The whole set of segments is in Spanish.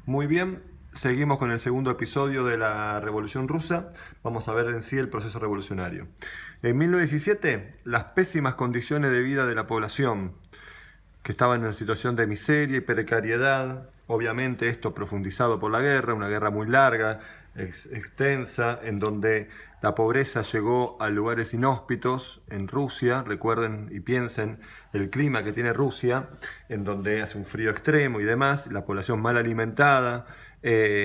Muy bien, seguimos con el segundo episodio de la Revolución Rusa. Vamos a ver en sí el proceso revolucionario. En 1917, las pésimas condiciones de vida de la población, que estaba en una situación de miseria y precariedad, obviamente esto profundizado por la guerra, una guerra muy larga, extensa, en donde la pobreza llegó a lugares inhóspitos en Rusia. Recuerden y piensen el clima que tiene Rusia, en donde hace un frío extremo y demás, la población mal alimentada,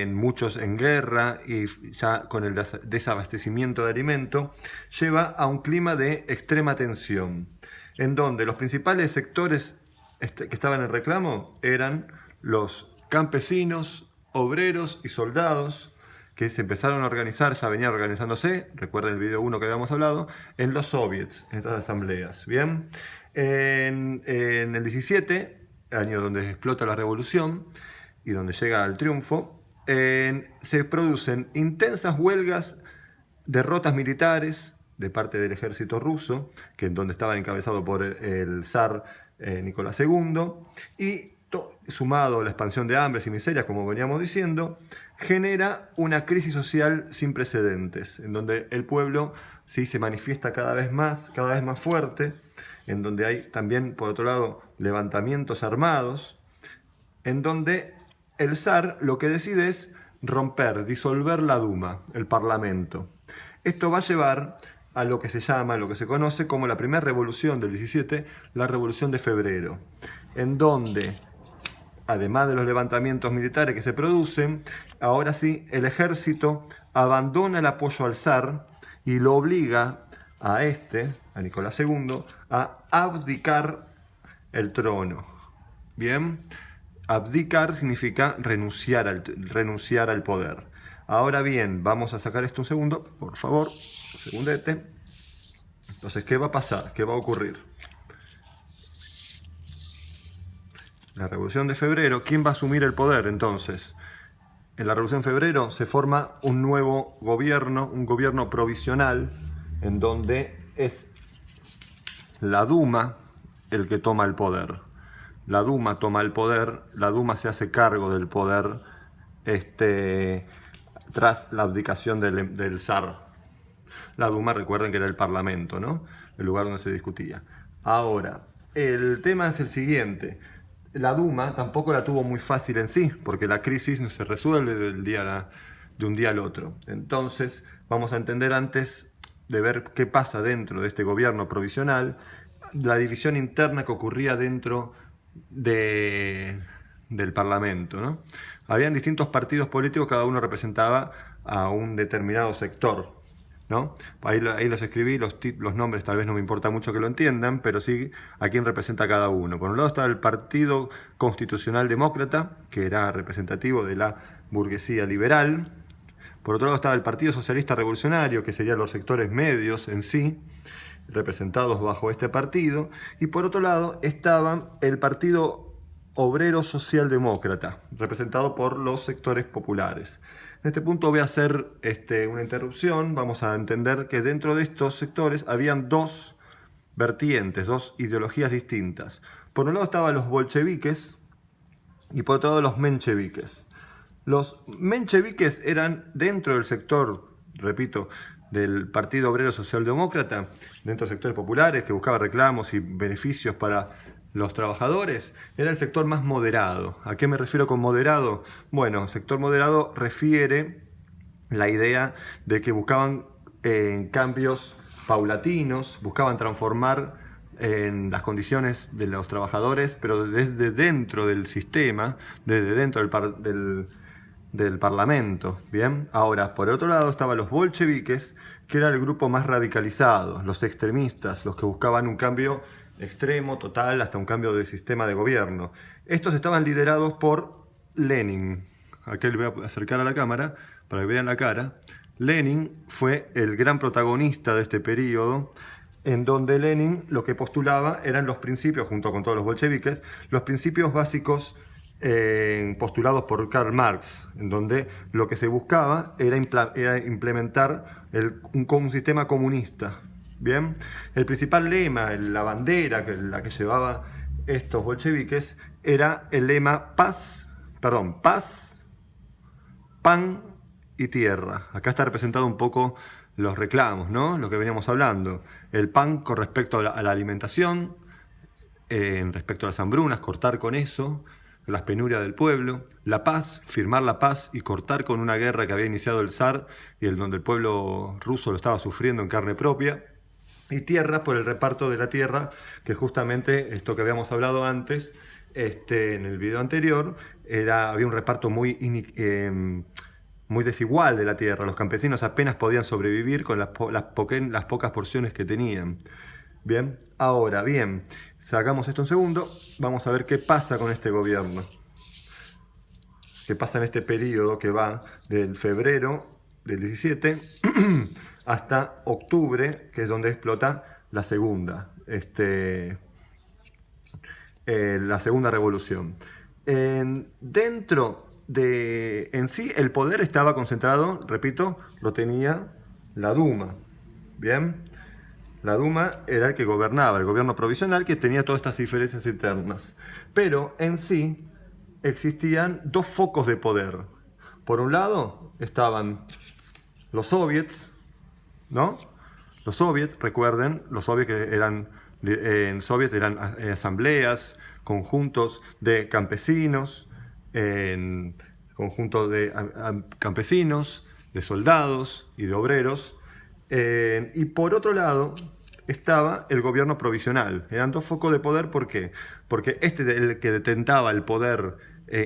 muchos en guerra y ya con el desabastecimiento de alimento, lleva a un clima de extrema tensión, en donde los principales sectores que estaban en reclamo eran los campesinos, obreros y soldados, que se empezaron a organizar, ya venían organizándose, recuerden el video 1 que habíamos hablado, en los soviets, en estas asambleas. Bien, en el 17, año donde explota la revolución y donde llega al triunfo, se producen intensas huelgas, derrotas militares de parte del ejército ruso, que en donde estaba encabezado por el zar Nicolás II, y sumado a la expansión de hambres y miserias, como veníamos diciendo, genera una crisis social sin precedentes, en donde el pueblo sí se manifiesta cada vez más fuerte, en donde hay también, por otro lado, levantamientos armados, en donde el zar lo que decide es disolver la Duma, el parlamento. Esto va a llevar a lo que se llama, lo que se conoce como la primera revolución del 17, la Revolución de Febrero, en donde, además de los levantamientos militares que se producen, ahora sí, el ejército abandona el apoyo al zar y lo obliga a Nicolás II, a abdicar el trono. Bien, abdicar significa renunciar al poder. Ahora bien, vamos a sacar esto un segundo, por favor, un segundete. Entonces, ¿qué va a pasar? ¿Qué va a ocurrir? La Revolución de Febrero, ¿quién va a asumir el poder entonces? En la Revolución de Febrero se forma un nuevo gobierno, un gobierno provisional, en donde es la Duma el que toma el poder. La Duma toma el poder, la Duma se hace cargo del poder tras la abdicación del zar. La Duma, recuerden que era el parlamento, ¿no? El lugar donde se discutía. Ahora, el tema es el siguiente. La Duma tampoco la tuvo muy fácil en sí, porque la crisis no se resuelve de un día al otro. Entonces, vamos a entender antes de ver qué pasa dentro de este gobierno provisional, la división interna que ocurría dentro del parlamento, ¿no? Habían distintos partidos políticos, cada uno representaba a un determinado sector, ¿no? Ahí los escribí, los nombres tal vez no me importa mucho que lo entiendan, pero sí a quién representa cada uno. Por un lado estaba el Partido Constitucional Demócrata, que era representativo de la burguesía liberal. Por otro lado estaba el Partido Socialista Revolucionario, que serían los sectores medios en sí, representados bajo este partido. Y por otro lado estaba el Partido Obrero Socialdemócrata, representado por los sectores populares. En este punto voy a hacer una interrupción. Vamos a entender que dentro de estos sectores habían dos vertientes, dos ideologías distintas. Por un lado estaban los bolcheviques y por otro lado los mencheviques. Los mencheviques eran dentro del sector, repito, del Partido Obrero Socialdemócrata, dentro de sectores populares que buscaba reclamos y beneficios para los trabajadores, era el sector más moderado. ¿A qué me refiero con moderado? Bueno, sector moderado refiere la idea de que buscaban cambios paulatinos, buscaban transformar en las condiciones de los trabajadores, pero desde dentro del sistema, desde dentro del parlamento. Bien, ahora, por otro lado estaban los bolcheviques, que era el grupo más radicalizado, los extremistas, los que buscaban un cambio extremo, total, hasta un cambio de sistema de gobierno. Estos estaban liderados por Lenin. Aquí le voy a acercar a la cámara para que vean la cara. Lenin fue el gran protagonista de este periodo, en donde Lenin lo que postulaba eran los principios, junto con todos los bolcheviques, los principios básicos postulados por Karl Marx, en donde lo que se buscaba era implementar un sistema comunista. Bien, el principal lema, la bandera la que llevaba estos bolcheviques era el lema paz, pan y tierra. Acá está representado un poco los reclamos, ¿no? Lo que veníamos hablando. El pan con respecto a la alimentación, respecto a las hambrunas, cortar con eso, las penurias del pueblo. La paz, firmar la paz y cortar con una guerra que había iniciado el zar y donde el pueblo ruso lo estaba sufriendo en carne propia. Y tierra por el reparto de la tierra, que justamente esto que habíamos hablado antes, en el video anterior, había un reparto muy desigual de la tierra. Los campesinos apenas podían sobrevivir con las pocas porciones que tenían. Bien, ahora, bien, sacamos esto un segundo, vamos a ver qué pasa con este gobierno. Qué pasa en este periodo que va del febrero del 17 hasta octubre, que es donde explota la segunda revolución. Dentro de, en sí, el poder estaba concentrado, repito, lo tenía la Duma, ¿bien? La Duma era el que gobernaba, el gobierno provisional, que tenía todas estas diferencias internas. Pero en sí existían dos focos de poder. Por un lado estaban los soviets, ¿no? Los soviets, recuerden, los soviets que eran asambleas, conjuntos de campesinos, conjuntos de campesinos, de soldados y de obreros. Y por otro lado estaba el gobierno provisional. Eran dos focos de poder, ¿por qué? Porque el que detentaba el poder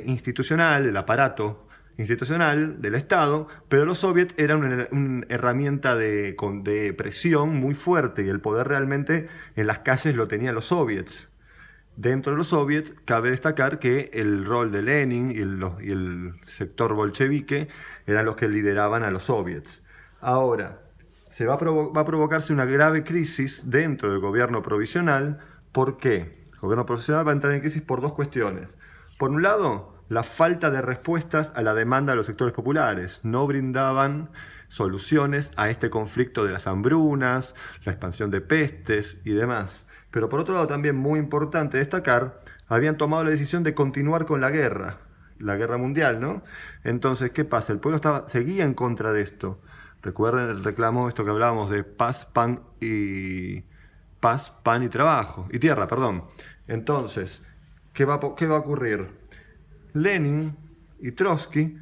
institucional, el aparato institucional del Estado, pero los soviets eran una herramienta de presión muy fuerte y el poder realmente en las calles lo tenían los soviets. Dentro de los soviets cabe destacar que el rol de Lenin y el sector bolchevique eran los que lideraban a los soviets. Ahora, va a provocarse una grave crisis dentro del gobierno provisional. ¿Por qué? El gobierno provisional va a entrar en crisis por dos cuestiones. Por un lado, la falta de respuestas a la demanda de los sectores populares. No brindaban soluciones a este conflicto de las hambrunas, la expansión de pestes y demás. Pero por otro lado, también muy importante destacar, habían tomado la decisión de continuar con la guerra mundial, ¿no? Entonces, ¿qué pasa? El pueblo seguía en contra de esto. Recuerden el reclamo, esto que hablábamos de paz, pan y trabajo, y tierra, perdón. Entonces, ¿qué va a ocurrir? Lenin y Trotsky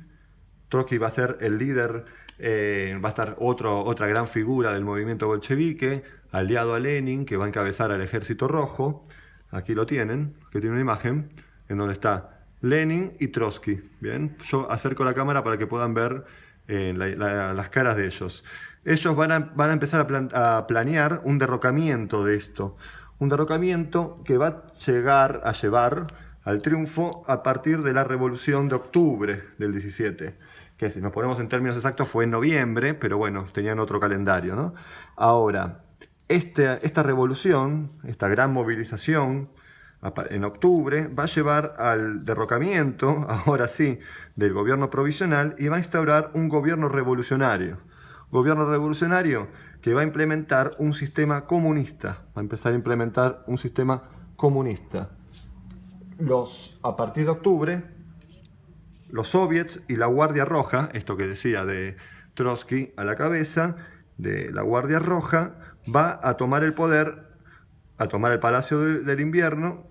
va a ser el líder, va a estar otra gran figura del movimiento bolchevique, aliado a Lenin, que va a encabezar al Ejército Rojo. Aquí lo tienen, que tiene una imagen en donde está Lenin y Trotsky. Bien, yo acerco la cámara para que puedan ver las caras de ellos. Ellos van a empezar a planear un derrocamiento de esto. Un derrocamiento que va a llevar al triunfo a partir de la Revolución de Octubre del 17. Que si nos ponemos en términos exactos fue en noviembre, pero bueno, tenían otro calendario, ¿no? Ahora, esta revolución, esta gran movilización en octubre, va a llevar al derrocamiento, ahora sí, del gobierno provisional y va a instaurar un gobierno revolucionario. Gobierno revolucionario que va a implementar un sistema comunista. Va a empezar a implementar un sistema comunista. A partir de octubre, los soviets y la Guardia Roja, esto que decía de Trotsky a la cabeza de la Guardia Roja, va a tomar el poder, a tomar el Palacio de Invierno,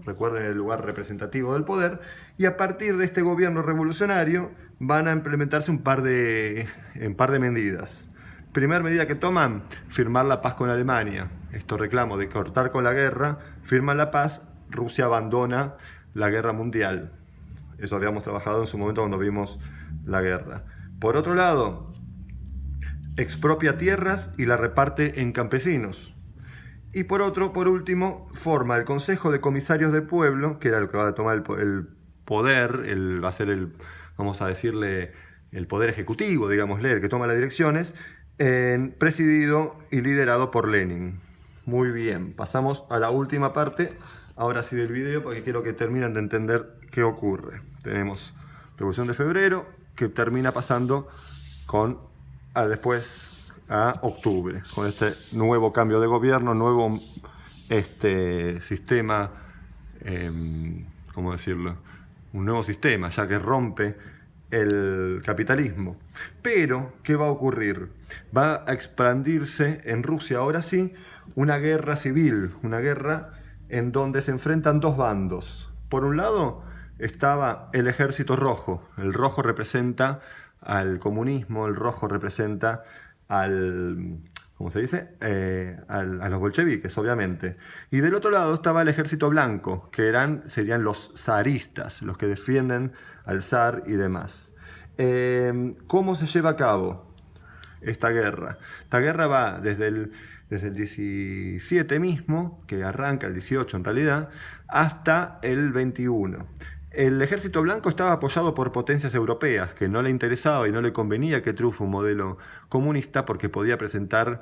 recuerden el lugar representativo del poder, y a partir de este gobierno revolucionario van a implementarse un par de medidas. Primera medida que toman, firmar la paz con Alemania. Esto reclamo de cortar con la guerra, firman la paz, Rusia abandona la guerra mundial. Eso habíamos trabajado en su momento cuando vimos la guerra. Por otro lado, expropia tierras y la reparte en campesinos. Y por último, forma el Consejo de Comisarios del Pueblo, que era el que va a tomar el poder, va a ser vamos a decirle, el poder ejecutivo, digámosle, el que toma las direcciones, presidido y liderado por Lenin. Muy bien, pasamos a la última parte, ahora sí del video, porque quiero que terminen de entender qué ocurre. Tenemos Revolución de Febrero, que termina pasando después a octubre, con este nuevo cambio de gobierno, nuevo sistema, ¿cómo decirlo? Un nuevo sistema, ya que rompe el capitalismo. Pero, ¿qué va a ocurrir? Va a expandirse en Rusia ahora sí una guerra civil, una guerra en donde se enfrentan dos bandos. Por un lado estaba el ejército rojo. El rojo representa al comunismo, el rojo representa al, ¿cómo se dice? A los bolcheviques, obviamente. Y del otro lado estaba el ejército blanco, que serían los zaristas, los que defienden al zar y demás. ¿Cómo se lleva a cabo esta guerra? Esta guerra va desde el 17 mismo, que arranca el 18 en realidad, hasta el 21. El ejército blanco estaba apoyado por potencias europeas, que no le interesaba y no le convenía que triunfe un modelo comunista porque podía presentar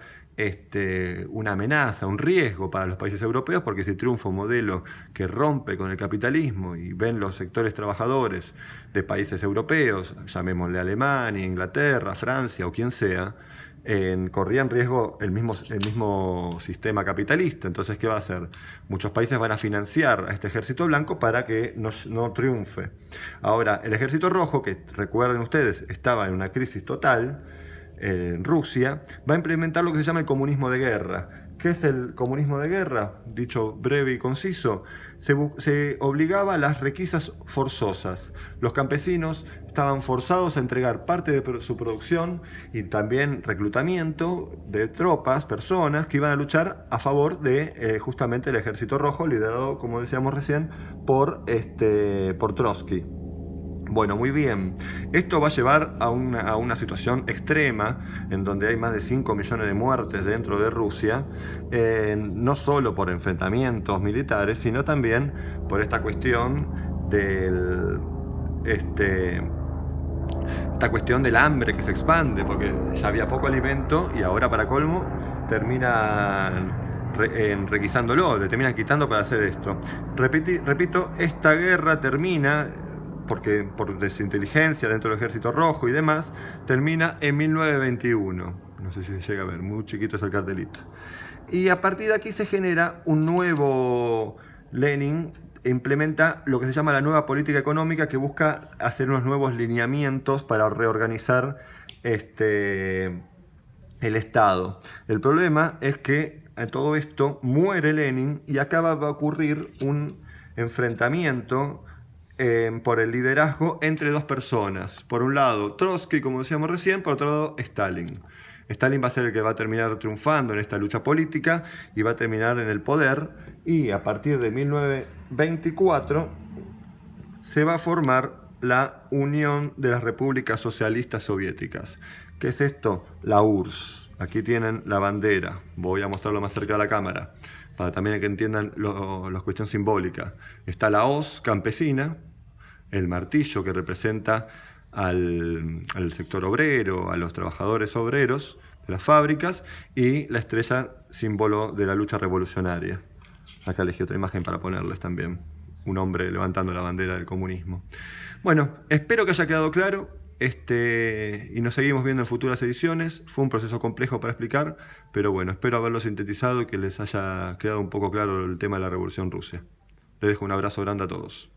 una amenaza, un riesgo para los países europeos, porque si triunfa un modelo que rompe con el capitalismo y ven los sectores trabajadores de países europeos, llamémosle Alemania, Inglaterra, Francia o quien sea, corría en riesgo el mismo sistema capitalista. Entonces, ¿qué va a hacer? Muchos países van a financiar a este ejército blanco para que no triunfe. Ahora, el ejército rojo, que recuerden ustedes, estaba en una crisis total en Rusia, va a implementar lo que se llama el comunismo de guerra. ¿Qué es el comunismo de guerra? Dicho breve y conciso, se obligaba a las requisas forzosas. Los campesinos estaban forzados a entregar parte de su producción y también reclutamiento de tropas, personas que iban a luchar a favor de justamente el ejército rojo, liderado, como decíamos recién, por Trotsky. Bueno, muy bien. Esto va a llevar a una situación extrema en donde hay más de 5 millones de muertes dentro de Rusia, no solo por enfrentamientos militares, sino también por esta cuestión del hambre que se expande, porque ya había poco alimento y ahora, para colmo, terminan requisándolo, le terminan quitando para hacer esto. Repito, esta guerra termina, porque por desinteligencia dentro del ejército rojo y demás, termina en 1921. No sé si se llega a ver, muy chiquito es el cartelito. Y a partir de aquí se genera un nuevo Lenin, implementa lo que se llama la nueva política económica, que busca hacer unos nuevos lineamientos para reorganizar el Estado. El problema es que a todo esto muere Lenin y acaba va a ocurrir un enfrentamiento por el liderazgo entre dos personas. Por un lado Trotsky, como decíamos recién, por otro lado Stalin. Stalin va a ser el que va a terminar triunfando en esta lucha política y va a terminar en el poder, y a partir de 1924 se va a formar la Unión de las Repúblicas Socialistas Soviéticas. ¿Qué es esto? La URSS. Aquí tienen la bandera. Voy a mostrarlo más cerca de la cámara para también que entiendan la cuestión simbólica. Está la hoz campesina, el martillo que representa al sector obrero, a los trabajadores obreros de las fábricas, y la estrella, símbolo de la lucha revolucionaria. Acá elegí otra imagen para ponerles también, un hombre levantando la bandera del comunismo. Bueno, espero que haya quedado claro, y nos seguimos viendo en futuras ediciones. Fue un proceso complejo para explicar, pero bueno, espero haberlo sintetizado y que les haya quedado un poco claro el tema de la Revolución Rusa. Les dejo un abrazo grande a todos.